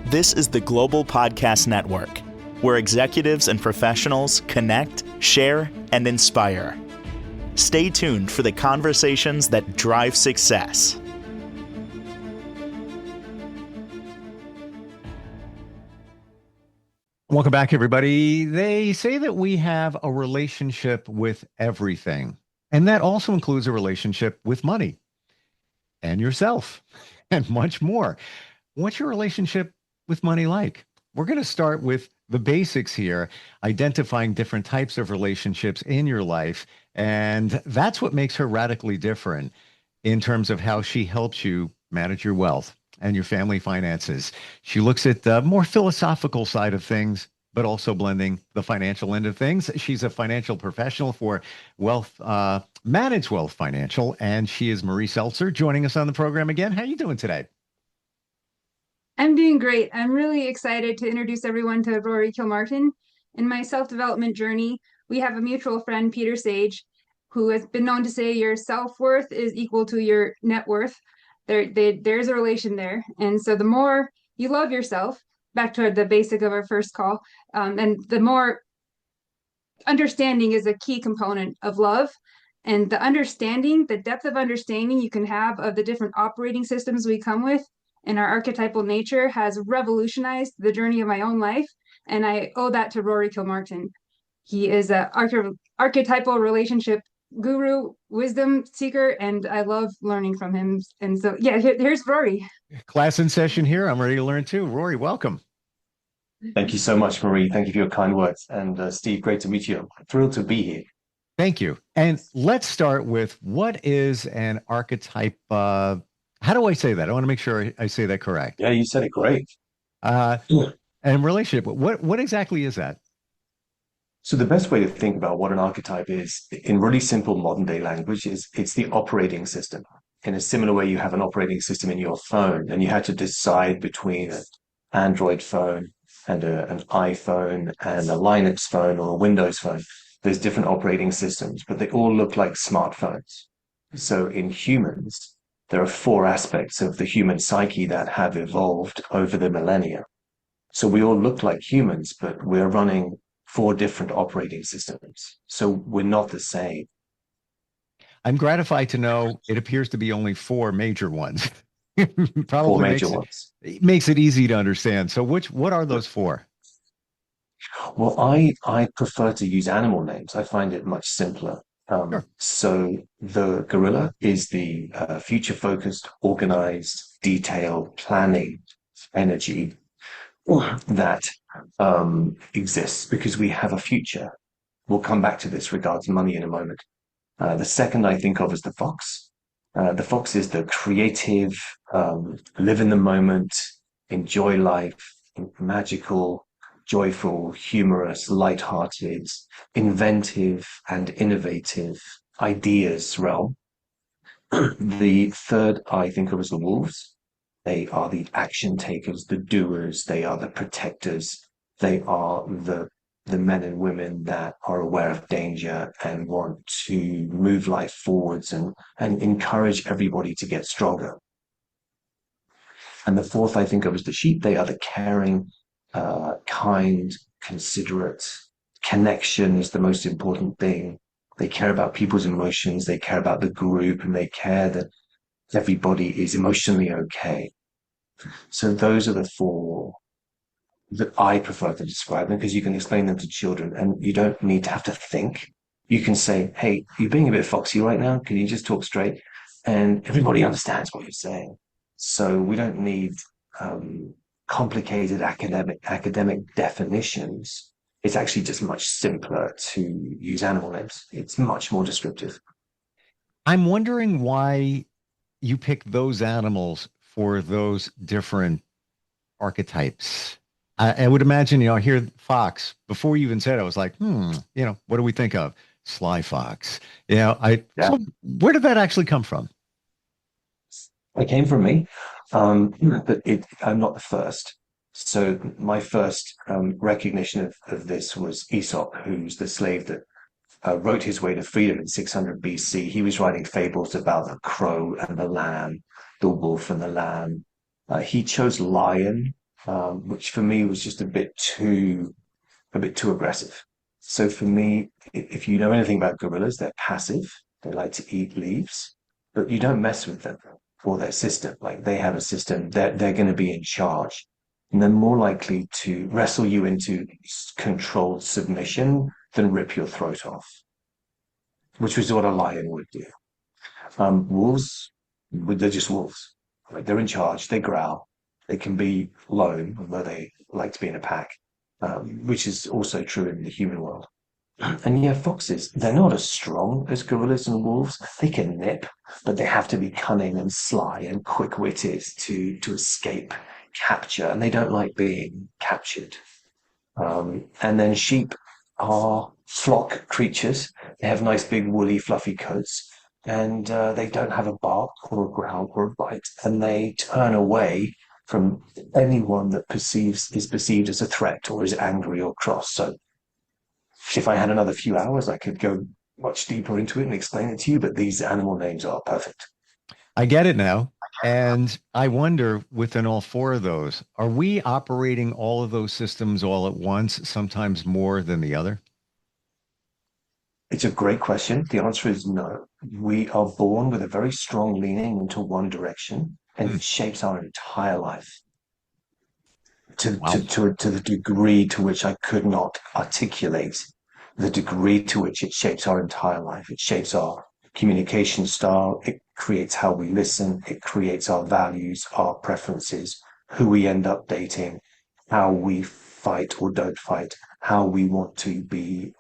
This is the Global Podcast Network, where executives and professionals connect, share, and inspire. Stay tuned for the conversations that drive success. Welcome back, everybody. They say that we have a relationship with everything, and that also includes a relationship with money and yourself and much more. What's your relationship with money like? We're going to start with the basics here, identifying different types of relationships in your life, and that's what makes her radically different in terms of how she helps you manage your wealth and your family finances. She looks at the more philosophical side of things, but also blending the financial end of things. She's a financial professional for Managed Wealth Financial, and she is Marie Selzer joining us on the program again. How are you doing today? I'm doing great. I'm really excited to introduce everyone to Rory Kilmartin. In my self-development journey, we have a mutual friend, Peter Sage, who has been known to say your self-worth is equal to your net worth. There's a relation there. And so the more you love yourself, back to the basic of our first call, and the more understanding is a key component of love. And the depth of understanding you can have of the different operating systems we come with and our archetypal nature has revolutionized the journey of my own life. And I owe that to Rory Kilmartin. He is an archetypal relationship guru, wisdom seeker, and I love learning from him. And so, yeah, here's Rory. Class in session here. I'm ready to learn too. Rory, welcome. Thank you so much, Marie. Thank you for your kind words. And Steve, great to meet you. I'm thrilled to be here. Thank you. And let's start with what is an archetype? How do I say that? I want to make sure I say that correct. Yeah, you said it great. And relationship. What exactly is that? So the best way to think about what an archetype is in really simple modern day language is it's the operating system. In a similar way, you have an operating system in your phone and you had to decide between an Android phone and an iPhone and a Linux phone or a Windows phone. There's different operating systems, but they all look like smartphones. So in humans, there are four aspects of the human psyche that have evolved over the millennia. So we all look like humans, but we're running four different operating systems. So we're not the same. I'm gratified to know it appears to be only four major ones. Probably Four major ones. It makes it easy to understand. So what are those four? Well, I prefer to use animal names. I find it much simpler. Sure. So the gorilla is the future-focused, organized, detailed, planning energy that exists because we have a future. We'll come back to this regards money in a moment. The second I think of is the fox. The fox is the creative, live in the moment, enjoy life, magical, joyful, humorous, light-hearted, inventive, and innovative ideas realm. The third I think of as the wolves. They are the action takers, the doers, they are the protectors, they are the men and women that are aware of danger and want to move life forwards and encourage everybody to get stronger. And the fourth I think of as the sheep. They are the caring, kind, considerate. Connection is the most important thing. They care about people's emotions, they care about the group, and they care that everybody is emotionally okay. So those are the four that I prefer to describe them because you can explain them to children and you don't need to have to think. You can say, hey, you're being a bit foxy right now. Can you just talk straight? And everybody understands what you're saying. So we don't need complicated academic definitions. It's actually just much simpler to use animal names. It's much more descriptive. I'm wondering why you pick those animals for those different archetypes. I would imagine, I hear fox before you even said it, I was like, what do we think of? Sly fox. So where did that actually come from? It came from me, but I'm not the first. So my first recognition of this was Aesop, who's the slave that wrote his way to freedom in 600 BC. He was writing fables about the crow and the lamb, the wolf and the lamb. He chose lion which for me was just a bit too aggressive. So for me, if you know anything about gorillas, they're passive. They like to eat leaves, but you don't mess with them or their system. Like they have a system, they're going to be in charge. And they're more likely to wrestle you into controlled submission than rip your throat off, which was what a lion would do. Wolves, they're just wolves. Like they're in charge. They growl. They can be lone, although they like to be in a pack, which is also true in the human world. And yeah, foxes, they're not as strong as gorillas and wolves. They can nip, but they have to be cunning and sly and quick-witted to escape capture, and they don't like being captured. And then sheep are flock creatures. They have nice big woolly fluffy coats, and they don't have a bark or a growl or a bite, and they turn away from anyone that is perceived as a threat or is angry or cross. So if I had another few hours, I could go much deeper into it and explain it to you, but these animal names are perfect. I get it now. And I wonder, within all four of those, are we operating all of those systems all at once, sometimes more than the other? It's a great question. The answer is no. We are born with a very strong leaning into one direction, and Hmm. it shapes our entire life Wow. to the degree to which I could not articulate the degree to which it shapes our entire life. It shapes our communication style. It creates how we listen. It creates our values, our preferences, who we end up dating, how we fight or don't fight, how we want to be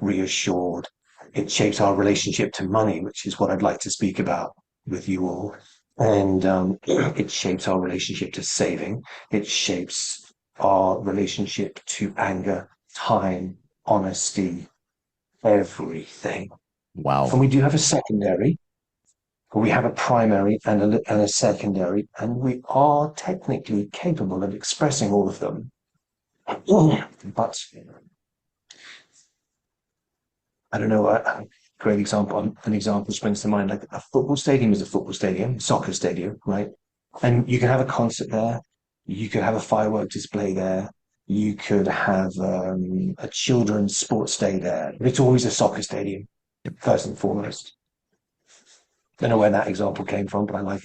reassured. It shapes our relationship to money, which is what I'd like to speak about with you all. And it shapes our relationship to saving. It shapes our relationship to anger, time, honesty, everything. Wow. And we do have a secondary, we have a primary and a secondary, and we are technically capable of expressing all of them. But I don't know, a great example, an example springs to mind, like a football stadium is a football stadium, soccer stadium, right? And you can have a concert there, you could have a firework display there, you could have a children's sports day there, but it's always a soccer stadium, first and foremost. Don't know where that example came from, but I like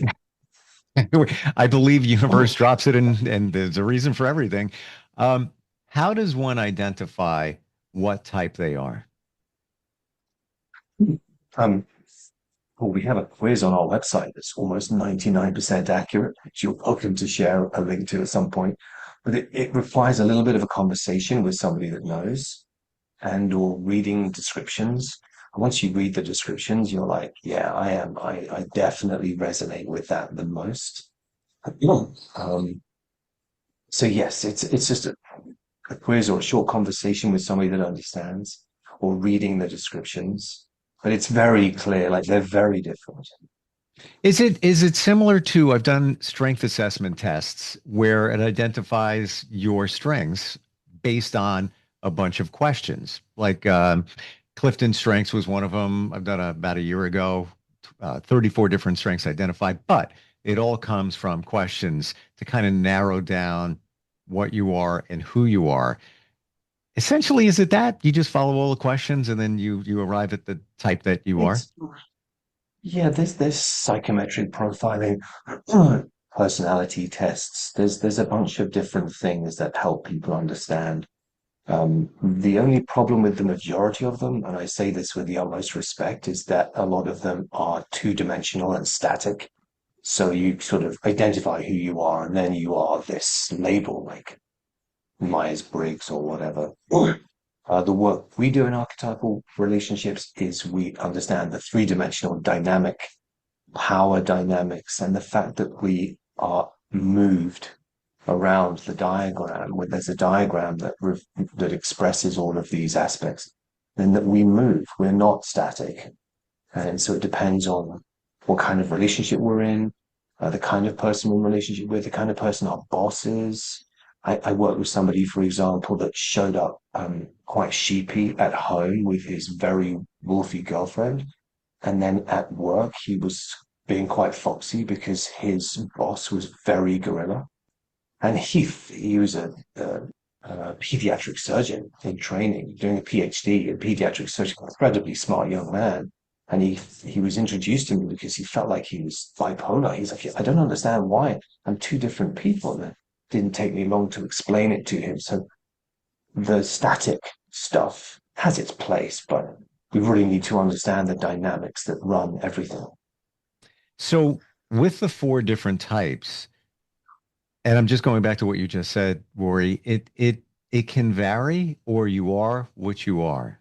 it. I believe universe drops it in, and there's a reason for everything. Um, how does one identify what type they are? Um, well, we have a quiz on our website that's almost 99% accurate, which you're welcome to share a link to at some point. But it requires a little bit of a conversation with somebody that knows and or reading descriptions. And once you read the descriptions, you're like, yeah, I am. I definitely resonate with that the most. Um, so yes, it's just a quiz or a short conversation with somebody that understands or reading the descriptions. But it's very clear, like they're very different. Is it similar to I've done strength assessment tests where it identifies your strengths based on a bunch of questions. Like Clifton Strengths was one of them. I've done about a year ago, 34 different strengths identified, but it all comes from questions to kind of narrow down what you are and who you are. Essentially, is it that you just follow all the questions and then you arrive at the type that you are? It's Yeah, there's psychometric profiling, personality tests. There's a bunch of different things that help people understand. The only problem with the majority of them, and I say this with the utmost respect, is that a lot of them are two-dimensional and static. So you sort of identify who you are, and then you are this label, like Myers-Briggs or whatever. The work we do in archetypal relationships is we understand the three-dimensional dynamic, power dynamics, and the fact that we are moved around the diagram, where there's a diagram that expresses all of these aspects, then that we move. We're not static. And so it depends on what kind of relationship we're in, the kind of person we're in relationship with, the kind of person our boss is. I worked with somebody, for example, that showed up quite sheepy at home with his very wolfy girlfriend. And then at work, he was being quite foxy because his boss was very gorilla. And he was a pediatric surgeon in training, doing a PhD in pediatric surgery, incredibly smart young man. And he was introduced to me because he felt like he was bipolar. He's like, I don't understand why I'm two different people. And it didn't take me long to explain it to him. So the static stuff has its place, but we really need to understand the dynamics that run everything. So with the four different types, and I'm just going back to what you just said, Rory, it can vary, or you are what you are.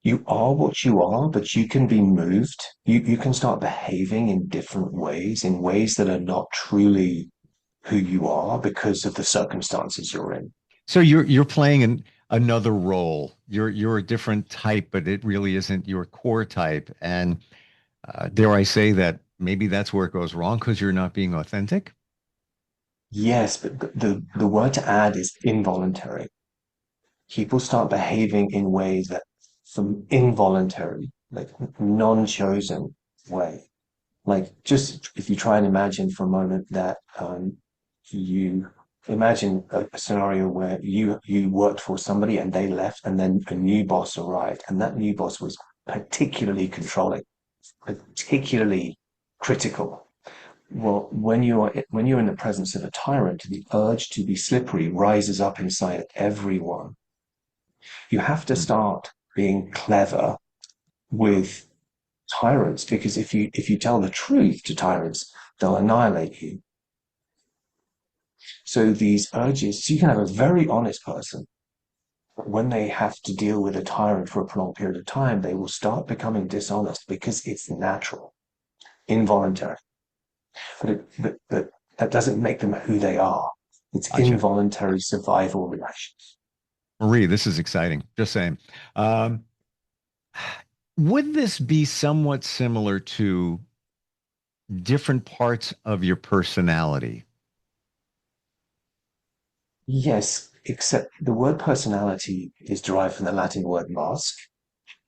You are what you are, but you can be moved. You can start behaving in different ways, in ways that are not truly who you are because of the circumstances you're in. So you're playing another role. You're a different type, but it really isn't your core type. And dare I say that maybe that's where it goes wrong because you're not being authentic? Yes, but the word to add is involuntary. People start behaving in ways that from involuntary, like non-chosen way. Like just if you try and imagine for a moment that you imagine a scenario where you worked for somebody and they left and then a new boss arrived and that new boss was particularly controlling, particularly critical. Well, when you're in the presence of a tyrant, the urge to be slippery rises up inside everyone. You have to Hmm. start being clever with tyrants because if you tell the truth to tyrants, they'll annihilate you. So these urges, so you can have a very honest person, but when they have to deal with a tyrant for a prolonged period of time, they will start becoming dishonest because it's natural, involuntary. But that doesn't make them who they are. It's Gotcha. involuntary survival reactions. Marie, this is exciting. Just saying. Um, would this be somewhat similar to different parts of your personality? Yes, except the word personality is derived from the Latin word mask.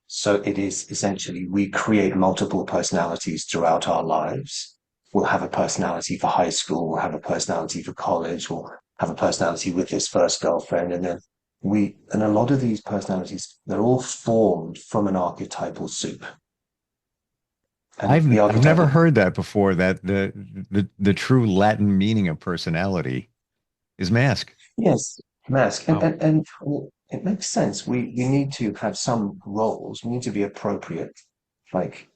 So it is essentially we create multiple personalities throughout our lives. We'll have a personality for high school, we'll have a personality for college, we'll have a personality with this first girlfriend, and then and a lot of these personalities, they're all formed from an archetypal soup. And the I've never archetypal, heard that before, that the true Latin meaning of personality is mask. yes, mask. Wow. And well, it makes sense. We need to have some roles, we need to be appropriate. Like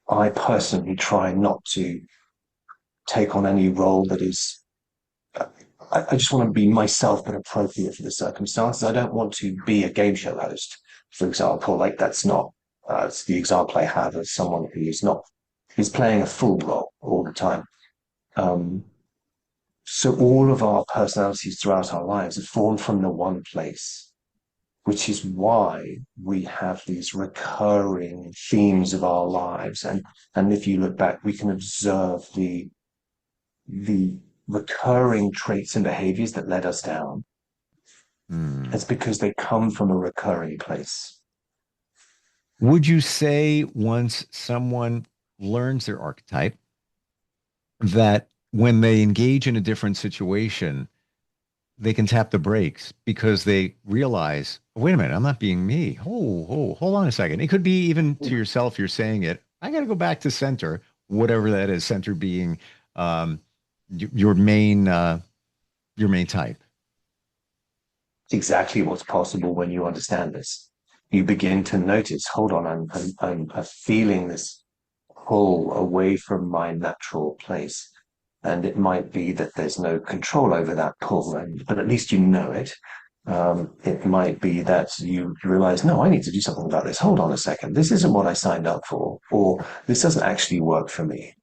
I personally try not to take on any role that is I just want to be myself but appropriate for the circumstances. I don't want to be a game show host, for example. Like that's not it's the example I have of someone who is not who's playing a full role all the time. Um, so all of our personalities throughout our lives are formed from the one place, which is why we have these recurring themes of our lives. And if you look back, we can observe the recurring traits and behaviors that led us down. Hmm. It's because they come from a recurring place. Would you say once someone learns their archetype, that when they engage in a different situation, they can tap the brakes because they realize, wait a minute, I'm not being me. Hold on a second. It could be even to yourself, you're saying it. I got to go back to center, whatever that is, center being um, your your main type. It's exactly what's possible when you understand this. You begin to notice, hold on, I'm feeling this pull away from my natural place. And it might be that there's no control over that pull, but at least you know it. It might be that you realize, no, I need to do something about this. Hold on a second. This isn't what I signed up for, or this doesn't actually work for me.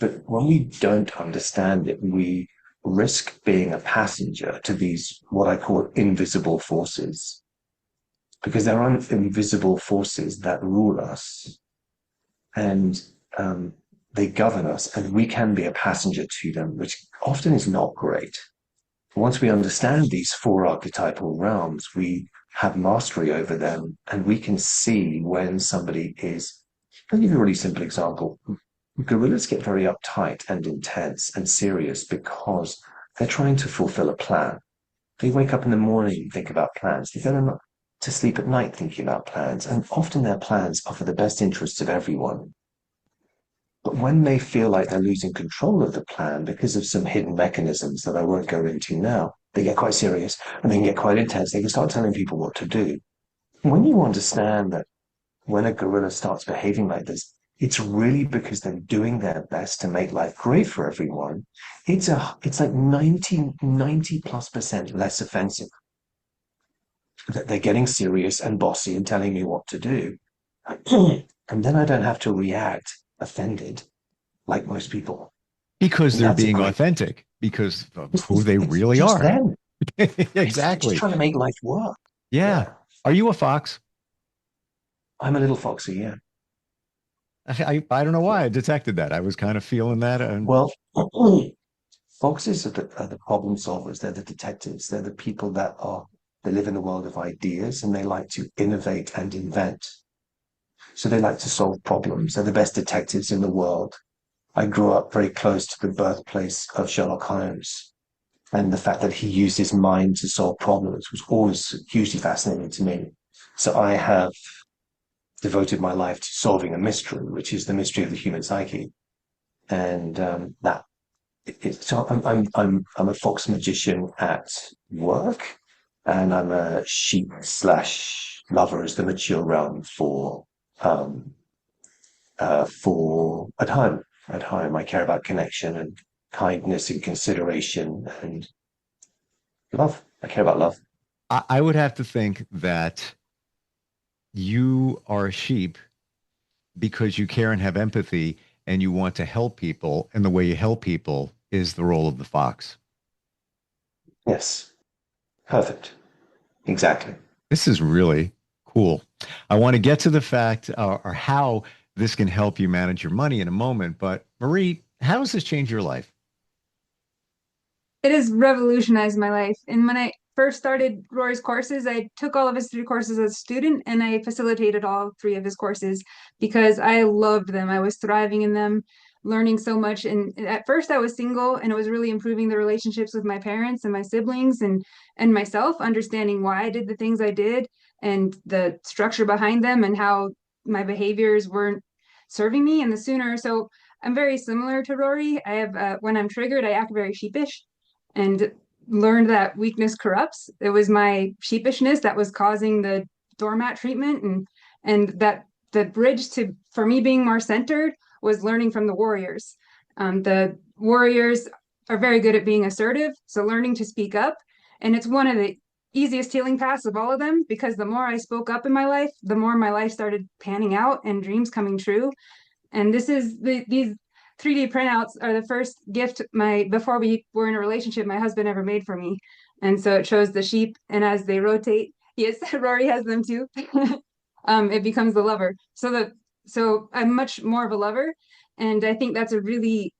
But when we don't understand it, we risk being a passenger to these, what I call invisible forces, because there are invisible forces that rule us and they govern us, and we can be a passenger to them, which often is not great. Once we understand these four archetypal realms, we have mastery over them, and we can see when somebody is. I'll give you a really simple example. Gorillas get very uptight and intense and serious because They're trying to fulfill a plan. They wake up in the morning and think about plans. They go to sleep at night thinking about plans. And often their plans are for the best interests of everyone. But when they feel like they're losing control of the plan because of some hidden mechanisms that I won't go into now, they get quite serious and they can get quite intense. They can start telling people what to do. When you understand that when a gorilla starts behaving like this, it's really because they're doing their best to make life great for everyone. It's like 90 plus percent less offensive that they're getting serious and bossy and telling me what to do. And then I don't have to react offended like most people. Because And they're that's a being great. authentic, because of It's, who they it's really just are. them. They're just Exactly. trying to make life work. Yeah. Yeah. Are you a fox? I'm a little foxy, yeah. I don't know why I detected that. I was kind of feeling that. And Well, foxes are the problem solvers. They're the detectives. They're the people they live in the world of ideas and they like to innovate and invent. So they like to solve problems. They're the best detectives in the world. I grew up very close to the birthplace of Sherlock Holmes. And the fact that he used his mind to solve problems was always hugely fascinating to me. So I have devoted my life to solving a mystery, which is the mystery of the human psyche. And so I'm a fox magician at work, and I'm a sheep slash lover is the mature realm um for at home. At home, I care about connection and kindness and consideration and love. I care about love. I would have to think that you are a sheep because you care and have empathy and you want to help people. And the way you help people is the role of the fox. Yes, perfect. Exactly. This is really cool. I want to get to the fact or how this can help you manage your money in a moment. But Marie, how does this change your life? It has revolutionized my life. And when I first started Rory's courses, I took all of his three courses as a student and I facilitated all three of his courses because I loved them. I was thriving in them, learning so much. And at first I was single and it was really improving the relationships with my parents and my siblings and myself, understanding why I did the things I did and the structure behind them and how my behaviors weren't serving me. And the sooner, so I'm very similar to Rory. I have when I'm triggered, I act very sheepish and learned that weakness corrupts. It was my sheepishness that was causing the doormat treatment, and that the bridge to for me being more centered was learning from the warriors. The warriors are very good at being assertive, so learning to speak up, and it's one of the easiest healing paths of all of them because the more I spoke up in my life, the more my life started panning out and dreams coming true. And these 3D printouts are the first gift my before we were in a relationship my husband ever made for me. And so it shows the sheep, and as they rotate, yes, Rory has them too. It becomes the lover. So I'm much more of a lover, and I think that's a really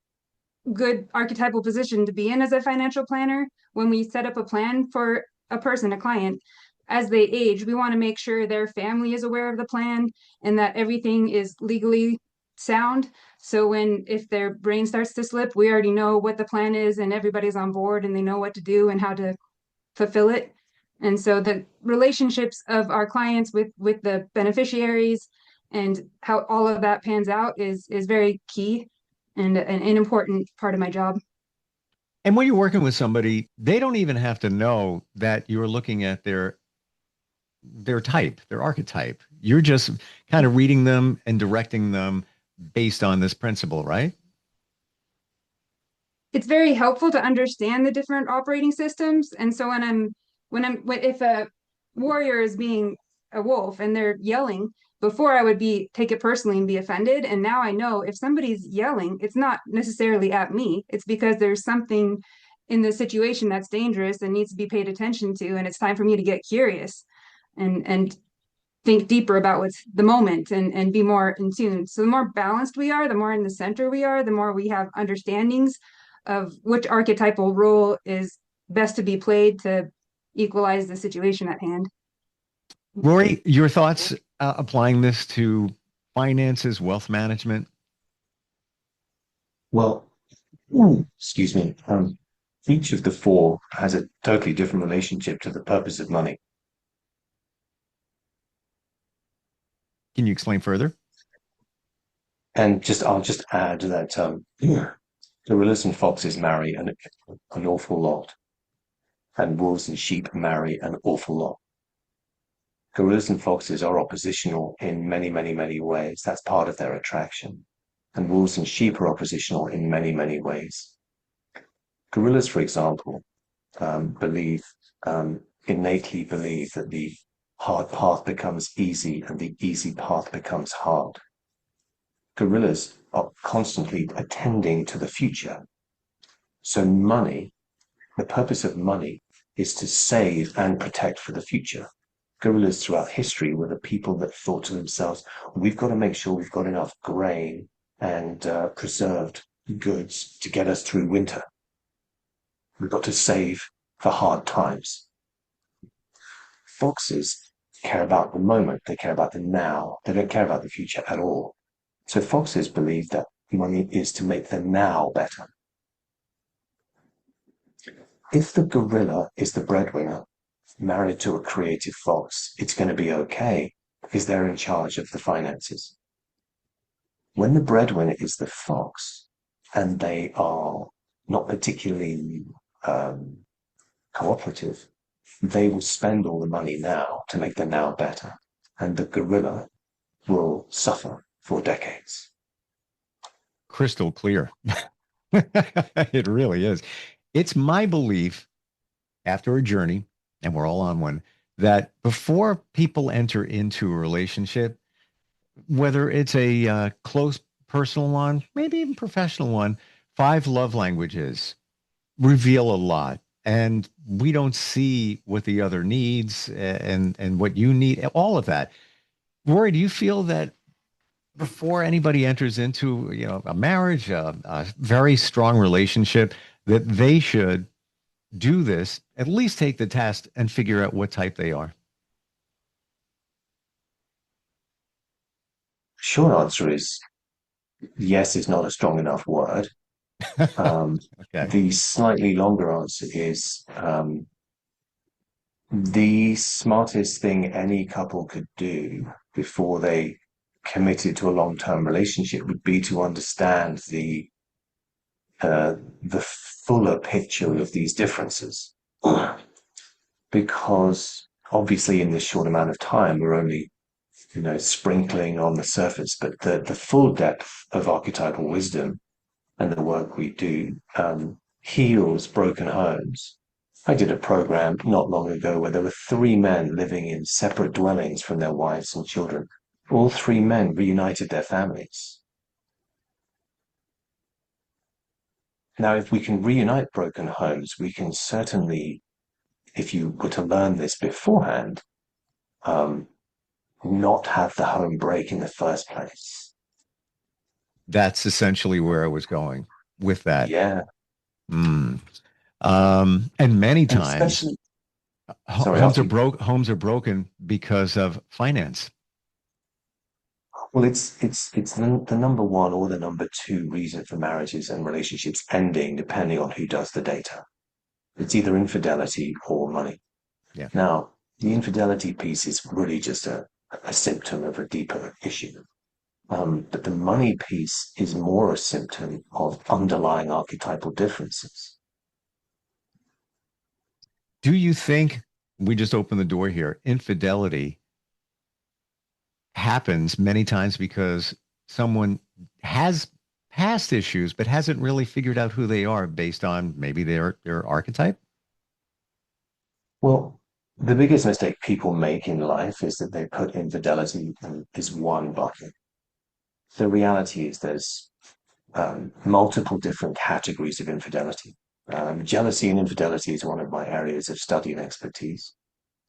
good archetypal position to be in as a financial planner. When we set up a plan for a person, a client, as they age, we want to make sure their family is aware of the plan and that everything is legally sound. So if their brain starts to slip, we already know what the plan is and everybody's on board and they know what to do and how to fulfill it. And so the relationships of our clients with the beneficiaries and how all of that pans out is very key and an important part of my job. And when you're working with somebody, they don't even have to know that you're looking at their type, their archetype. You're just kind of reading them and directing them based on this principle, right? It's very helpful to understand the different operating systems. And so if a warrior is being a wolf and they're yelling, before I would take it personally and be offended. And now I know if somebody's yelling, it's not necessarily at me. It's because there's something in the situation that's dangerous and needs to be paid attention to. And it's time for me to get curious and think deeper about what's the moment and be more in tune. So the more balanced we are, the more in the center we are, the more we have understandings of which archetypal role is best to be played to equalize the situation at hand. Rory, your thoughts applying this to finances, wealth management? Well, excuse me. Each of the four has a totally different relationship to the purpose of money. Can you explain further? And I'll just add that gorillas and foxes marry an awful lot, and wolves and sheep marry an awful lot. Gorillas and foxes are oppositional in many, many, many ways. That's part of their attraction. And wolves and sheep are oppositional in many, many ways. Gorillas, for example, believe, innately believe that the hard path becomes easy and the easy path becomes hard. Gorillas are constantly attending to the future. So money, the purpose of money is to save and protect for the future. Gorillas throughout history were the people that thought to themselves, we've got to make sure we've got enough grain and preserved goods to get us through winter. We've got to save for hard times. Foxes care about the moment. They care about the now. They don't care about the future at all. So foxes believe that money is to make the now better. If the gorilla is the breadwinner, married to a creative fox, it's going to be okay because they're in charge of the finances. When the breadwinner is the fox and they are not particularly cooperative, they will spend all the money now to make the now better, and the gorilla will suffer for decades. Crystal clear. It really is. It's my belief after a journey, and we're all on one, that before people enter into a relationship, whether it's a close personal one, maybe even professional one, five love languages reveal a lot. And we don't see what the other needs and what you need, all of that. Rory, do you feel that before anybody enters into, a marriage, a very strong relationship, that they should do this, at least take the test and figure out what type they are? Short answer is yes is not a strong enough word. Okay. The slightly longer answer is the smartest thing any couple could do before they committed to a long-term relationship would be to understand the fuller picture of these differences. Because obviously in this short amount of time, we're only, sprinkling on the surface, but the full depth of archetypal wisdom and the work we do heals broken homes. I did a program not long ago where there were three men living in separate dwellings from their wives and children. All three men reunited their families. Now, if we can reunite broken homes, we can certainly, if you were to learn this beforehand, not have the home break in the first place. That's essentially where I was going with that. Yeah. Mm. And many And times especially, sorry, after you. homes are broken because of finance. Well, it's the number one or the number two reason for marriages and relationships ending, depending on who does the data. It's either infidelity or money. Yeah. Now, the infidelity piece is really just a symptom of a deeper issue. But the money piece is more a symptom of underlying archetypal differences. Do you think, we just opened the door here, infidelity happens many times because someone has past issues but hasn't really figured out who they are based on maybe their archetype? Well, the biggest mistake people make in life is that they put infidelity in this one bucket. The reality is there's multiple different categories of infidelity. Jealousy and infidelity is one of my areas of study and expertise.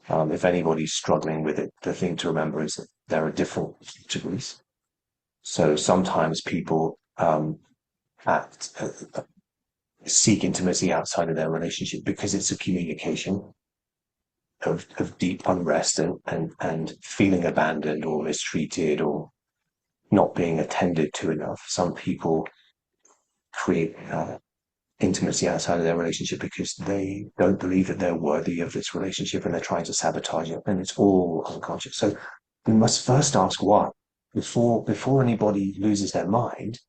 If anybody's struggling with it, the thing to remember is that there are different categories. So sometimes people seek intimacy outside of their relationship because it's a communication of deep unrest and feeling abandoned or mistreated or not being attended to enough. Some people create intimacy outside of their relationship because they don't believe that they're worthy of this relationship and they're trying to sabotage it. And it's all unconscious. So we must first ask why before anybody loses their mind,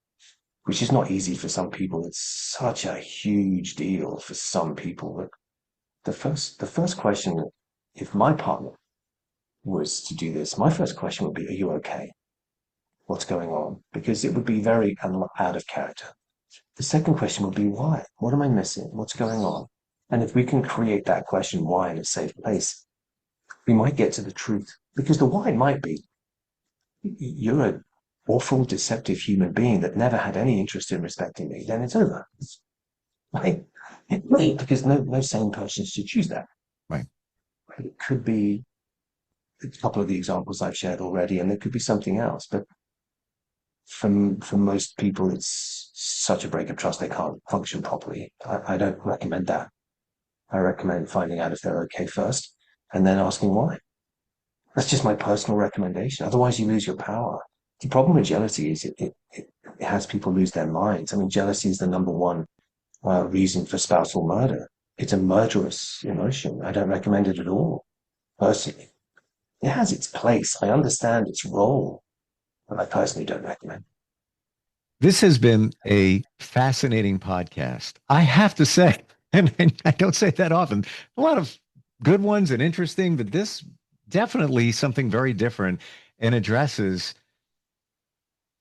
which is not easy for some people. It's such a huge deal for some people. But the first question, if my partner was to do this, my first question would be, are you okay? What's going on? Because it would be very out of character. The second question would be, why? What am I missing? What's going on? And if we can create that question, why, in a safe place, we might get to the truth. Because the why might be, you're an awful, deceptive human being that never had any interest in respecting me. Then it's over. Right? Because no sane person should choose that. Right. It could be a couple of the examples I've shared already, and there could be something else. But for most people, it's such a break of trust they can't function properly. I don't recommend that. I recommend finding out if they're okay first, and then asking why. That's just my personal recommendation. Otherwise, you lose your power. The problem with jealousy is it has people lose their minds. I mean, jealousy is the number one reason for spousal murder. It's a murderous emotion. I don't recommend it at all, personally. It has its place. I understand its role, but I personally don't recommend it. This has been a fascinating podcast. I have to say, and I don't say that often, a lot of good ones and interesting, but this definitely something very different and addresses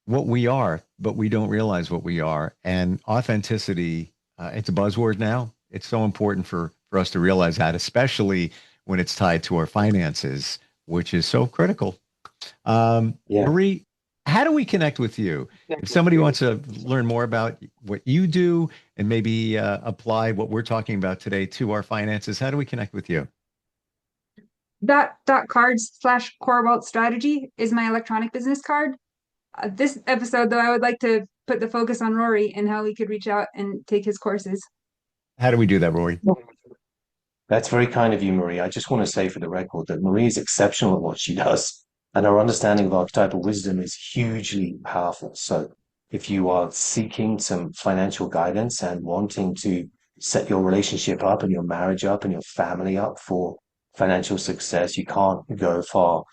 what we are, but we don't realize what we are. And authenticity, it's a buzzword now. It's so important for us to realize that, especially when it's tied to our finances, which is so critical. Marie, how do we connect with you? If somebody wants to learn more about what you do and maybe apply what we're talking about today to our finances, how do we connect with you? Cards/core wealth strategy is my electronic business card. This episode, though, I would like to put the focus on Rory and how we could reach out and take his courses. How do we do that, Rory? That's very kind of you, Marie. I just want to say for the record that Marie is exceptional at what she does, and her understanding of archetypal wisdom is hugely powerful. So if you are seeking some financial guidance and wanting to set your relationship up and your marriage up and your family up for financial success, you can't go far.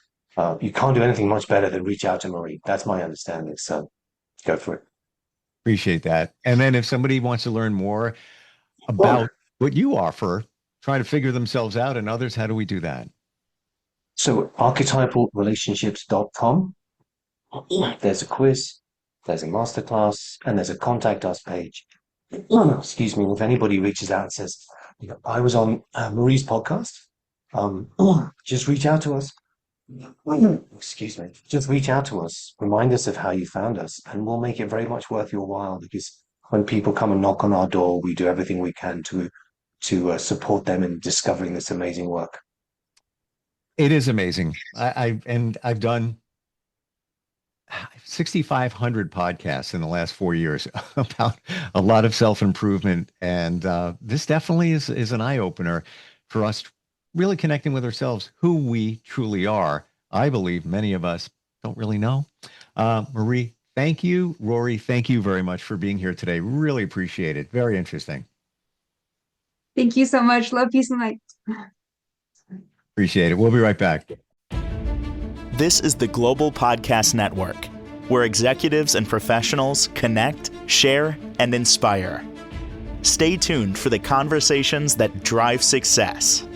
You can't do anything much better than reach out to Marie. That's my understanding. So go for it. Appreciate that. And then if somebody wants to learn more about what you offer, try to figure themselves out and others, how do we do that? So archetypalrelationships.com. There's a quiz, there's a masterclass, and there's a contact us page. Excuse me. If anybody reaches out and says, I was on Marie's podcast, just reach out to us. Excuse me. Just reach out to us. Remind us of how you found us, and we'll make it very much worth your while, because when people come and knock on our door, we do everything we can to support them in discovering this amazing work. It is amazing. I've done 6,500 podcasts in the last 4 years about a lot of self-improvement. And this definitely is an eye-opener for us really connecting with ourselves, who we truly are. I believe many of us don't really know. Marie, thank you. Rory, thank you very much for being here today. Really appreciate it. Very interesting. Thank you so much. Love, peace, and light. Appreciate it. We'll be right back. This is the Global Podcast Network, where executives and professionals connect, share, and inspire. Stay tuned for the conversations that drive success.